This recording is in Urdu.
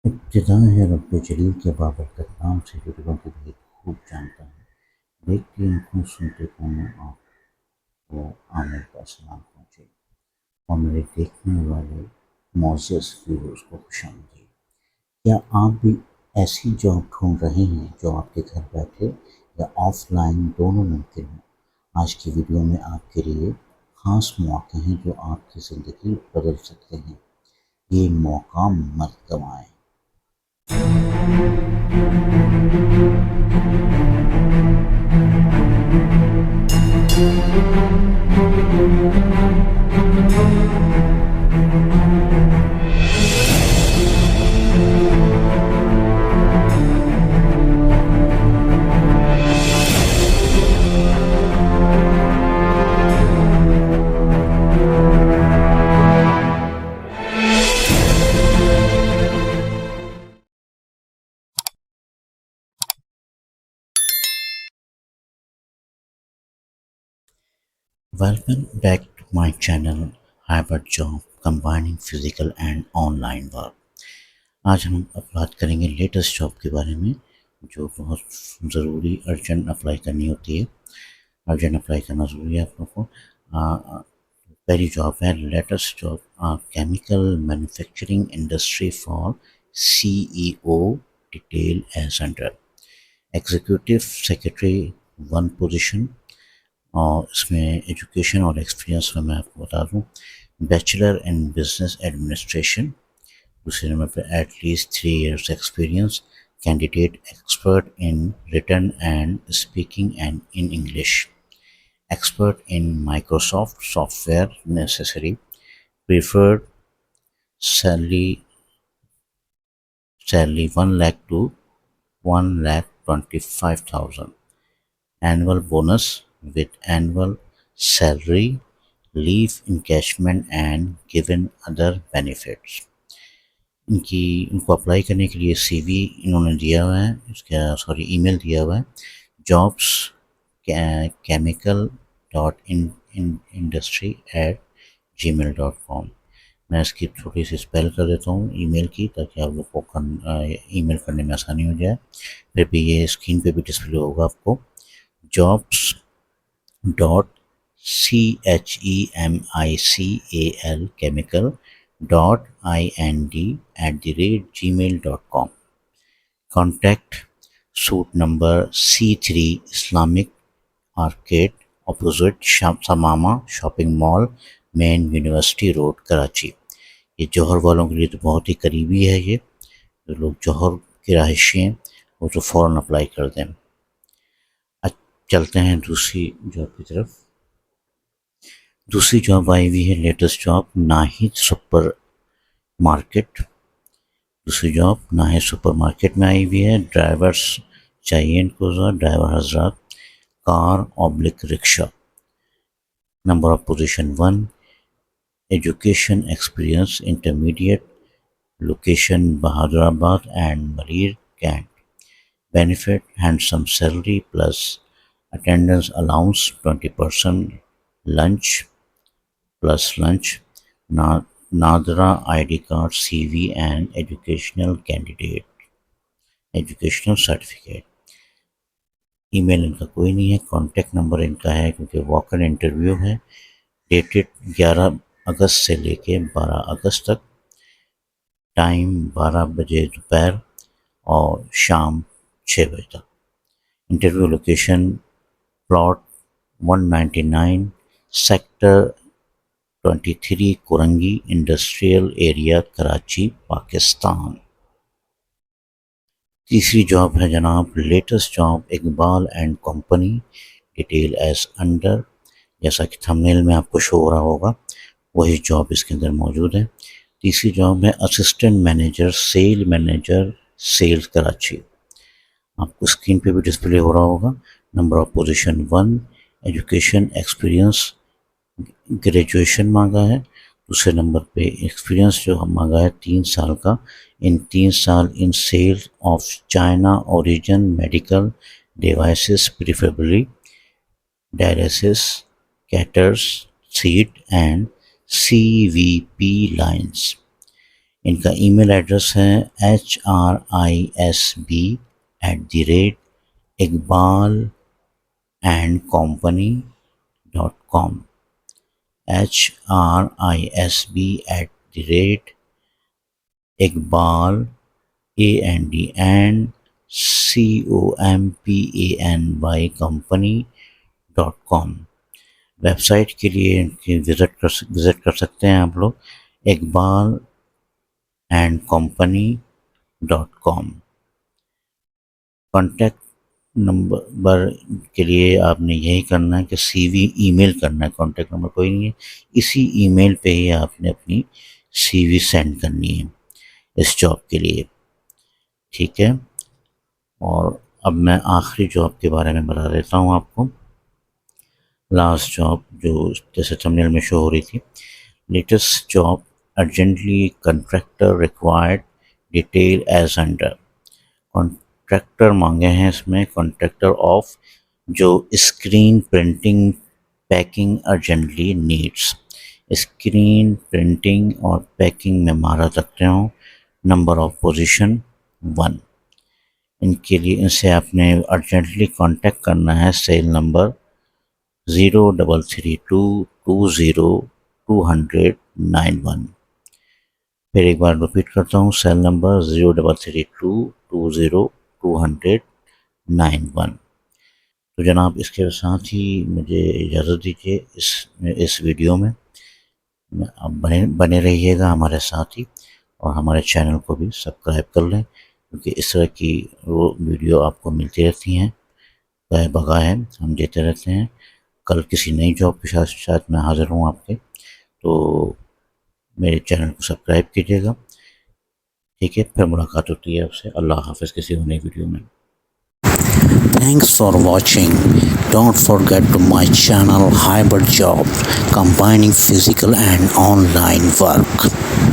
ابتدا ہے رب جلیل کے بابرکت نام سے جو دلوں کو بھی خوب جانتا ہے، دیکھتی آنکھوں سنتے کانوں آپ کو عامر کا سلام پہنچے، اور میرے دیکھنے والے معزز ویورز کو خوش آمدید۔ کیا آپ بھی ایسی جاب ڈھونڈ رہے ہیں جو آپ کے گھر بیٹھے یا آف لائن دونوں ممکن ہوں؟ آج کی ویڈیو میں آپ کے لیے خاص مواقع ہیں جو آپ کی زندگی بدل سکتے ہیں۔ یہ موقع مت گنوائیں۔ Welcome back to my channel Hybrid Job Combining Physical and Online Work۔ آج ہم اب بات کریں گے لیٹسٹ جاب کے بارے میں جو بہت ضروری ارجنٹ اپلائی کرنی ہوتی ہے، ارجنٹ اپلائی کرنا ضروری ہے آپ لوگوں کو۔ پہلی جاب ہے latest job, chemical manufacturing industry for CEO، detail as under executive secretary, one position. اور اس میں ایجوکیشن اور ایکسپیرینس میں آپ کو بتا دوں، بیچلر ان بزنس ایڈمنسٹریشن۔ دوسرے نمبر پہ at least 3 years experience, candidate expert in written and speaking and in English, expert in Microsoft software necessary, preferred salary 1 lakh to 1,25,000، annual bonus with annual salary, leave encashment and given other benefits۔ ان کو اپلائی کرنے کے لیے سی وی انہوں نے دیا ہوا ہے، اس کا ای میل دیا ہوا ہے جابس chemical.industry@gmail.com۔ میں اس کی تھوڑی سی اسپیل کر دیتا ہوں ای میل کی، تاکہ آپ لوگ کو ای میل کرنے میں آسانی ہو جائے۔ پھر بھی یہ اسکرین پہ بھی ڈسپلے ہوگا آپ کو، jobs dot CHEMICAL chemical.ind@gmail.com۔ Contact suite number C3 Islamic arcade, opposite Samama shopping mall, main university road, Karachi. یہ جوہر والوں کے لیے تو بہت ہی قریبی ہے، یہ جو لوگ جوہر کے رہائشی ہیں وہ تو فوراً اپلائی کر دیں۔ چلتے ہیں دوسری جاب کی طرف۔ دوسری جاب آئی ہوئی ہے latest job, Nahid supermarket. دوسری جاب ناہید سپر مارکیٹ میں آئی ہوئی ہے، ڈرائیورس چاہیے ان کو، ڈرائیور حضرات، کار/رکشا۔ Number of position 1، education experience intermediate, location Bahadurabad and مریر cantt, benefit handsome salary plus attendance allowance 20%، lunch plus lunch, NADRA I D card, C V and educational certificate. Email ان کا کوئی نہیں ہے، کانٹیکٹ نمبر ان کا ہے کیونکہ واک ان انٹرویو ہے، ڈیٹڈ 11 اگست سے لے کے 12 اگست تک، ٹائم 12 بجے دوپہر اور شام 6 بجے تک۔ Interview location plot 199 sector 23 Korangi industrial area, Karachi, Pakistan. تیسری جاب ہے جناب latest job, Iqbal and company, detail as under. جیسا کہ تھمبنیل میں آپ کو شو ہو رہا ہوگا وہی جاب اس کے اندر موجود ہے۔ تیسری جاب ہے assistant manager, manager sales, Karachi. آپ کو اسکرین پہ بھی ڈسپلے ہو رہا ہوگا۔ Number of position 1، education experience graduation مانگا ہے۔ دوسرے نمبر پہ ایکسپیرینس جو ہم مانگا ہے 3 سال کا، ان 3 سال in sale of China origin medical devices, preferably dialysis catheters set and CVP lines. ان کا ای میل ایڈریس ہے HRISB@iqbal&company.com HRISB@iqbal company.com. Web site کے لیے وزٹ کر سکتے ہیں آپ لوگ iqbal&company.com. کانٹیکٹ نمبر کے لیے آپ نے یہی کرنا ہے کہ سی وی ای میل کرنا ہے، کانٹیکٹ نمبر کوئی نہیں ہے، اسی ای میل پہ ہی آپ نے اپنی سی وی سینڈ کرنی ہے اس جاب کے لیے، ٹھیک ہے. اور اب میں آخری جاب کے بارے میں بتا دیتا ہوں آپ کو. لاسٹ جاب جو جیسے تھمبنیل میں شو ہو رہی تھی، latest job urgently contractor required detail as under. Contractor مانگے ہیں اس میں، کانٹریکٹر آف جو screen printing packing urgently needs, screen printing اور پیکنگ میں مہارت رکھتے ہوں. Number of position 1. ان کے لیے ان سے آپ نے ارجنٹلی کانٹیکٹ کرنا ہے سیل نمبر 0332202091. پھر ایک بار ریپیٹ کرتا ہوں، سیل نمبر 0332202091. تو جناب اس کے ساتھ ہی مجھے اجازت دیجیے اس ویڈیو میں. آپ بنے رہیے گا ہمارے ساتھ ہی، اور ہمارے چینل کو بھی سبسکرائب کر لیں، کیونکہ اس طرح کی ویڈیو آپ کو ملتی رہتی ہیں، گاہے بگاہے ہم دیتے رہتے ہیں. کل کسی نئی جاب کے ساتھ میں حاضر ہوں آپ کے، تو میرے چینل کو سبسکرائب کیجیے گا، ٹھیک ہے. پھر ملاقات ہوتی ہے آپ سے. اللہ حافظ کسی اور نئی ویڈیو میں. Thanks for watching. Don't forget to my channel Hybrid Job, combining physical and online work.